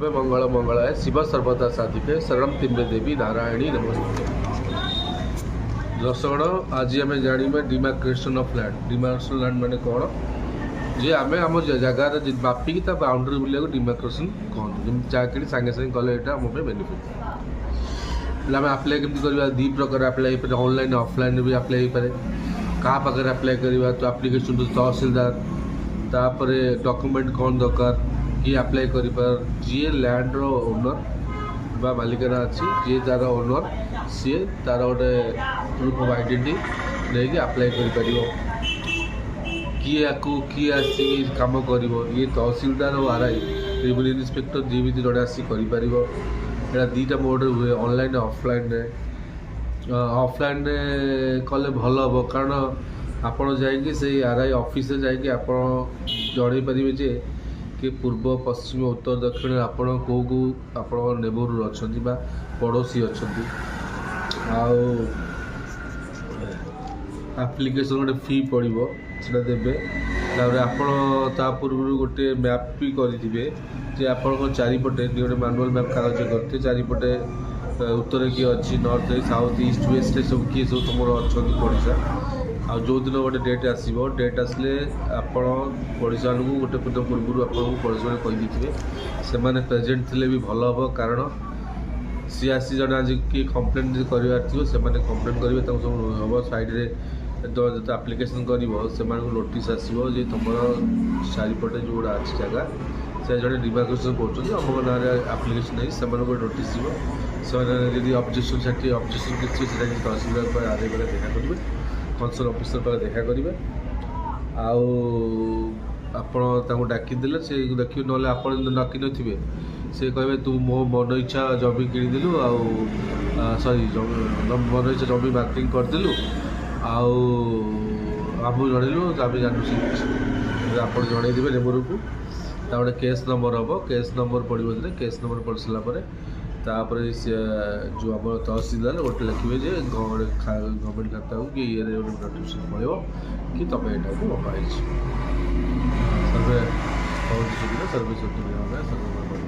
सर्वे मंगल मंगलाय शिव सर्वदा साधिके शरणं त्र्यंबके देवी नारायणी नमस्ते। दर्शक आज आम जानवे demarcation of land. Demarcation land माने कौन जे आम आम जगार मापिकी बाउंड्री बुला डिमार्केशन कहते जमी जहाँ सागे सागे कले यहाँ आम बेनिफिट आम आप्लाय केमती करवा दी प्रकार आप्लाय हो ऑनलाइन ऑफलाइन भी आप्लाय हो पाए क्या पाखे आप्लाय करवा तो आप्लिकेशन टू तहसीलदार तापर डॉक्यूमेंट कौन दरकार किए आप्लाय कर जी लैंड ओनर बा मालिकाना अच्छी जी तार ओनर सी तार गोटे प्रूफ ऑफ आइडेंटिटी नहीं आप्लाय कर किए किए आसी कम कर ये तहसीलदार और आरआई रेवेन्यू इंस्पेक्टर जी भी जड़े आसिक कर दीटा मोड हुए ऑनलाइन ऑफलाइन ऑफलाइन कले भल हम कारण आपड़ जाइए से आरआई ऑफिस जाइए आप जड़े पारे जे कि पूर्व पश्चिम उत्तर दक्षिण आपण कौ कौ आप नेबर अच्छा पड़ोसी अच्छा आप्लिकेसन गोटे फी पड़ो से देवे आप पूर्व गोटे मैप भी करेंगे जे आप चारिपटे गोटे मैनुअल मैप कागज करते चारिपटे उत्तर किए अच्छी नॉर्थ साउथ ईस्ट वेस्ट सब किए सब तुम अच्छा पड़ोसा आ जो दिन गोटे डेट आसो डेट आसले आपण पड़ोसा को गोटे पूर्व आपको पड़ोसा कहीदे से प्रेजेंट थे भी भल हम कारण सी आसी जन आज किए कम्प्लेन करार थी से कम्प्लेन करेंगे सब हम साइड्रे जो आप्लिकेसन कर नोटिस आसो जे तुम चारिपटे जो गुड़ा अच्छी जगह से जड़े डिमार्केशन कर ना आप्लिकेसन नहीं से नोटिस जी ऑब्जेक्शन साठी ऑब्जेक्शन किसी तहसीलदार आरआई पर देखा करेंगे कंसर्न ऑफिसर पर देखा करेंगे आपड़ डाकिदेले से देखिए ना आप डाक थे से कहे तू मो मन इच्छा जमी किणदेलु सॉरी मन इच्छा जमी मार्केटिंग करदेलु आमको जनइलु आम जानू आप जनईदे लेबर को गोटे केस नंबर हम केस नंबर पड़ो केस नंबर पड़ सारापर तापर जो आम तहसीलदार गोटे लिखे जे गवर्नमेंट खाता को कि ये नोटिफिकेशन पड़ो कि तुम यहाँ को मपाई सर्वे बहुत सुविधा सर्वे सर्वे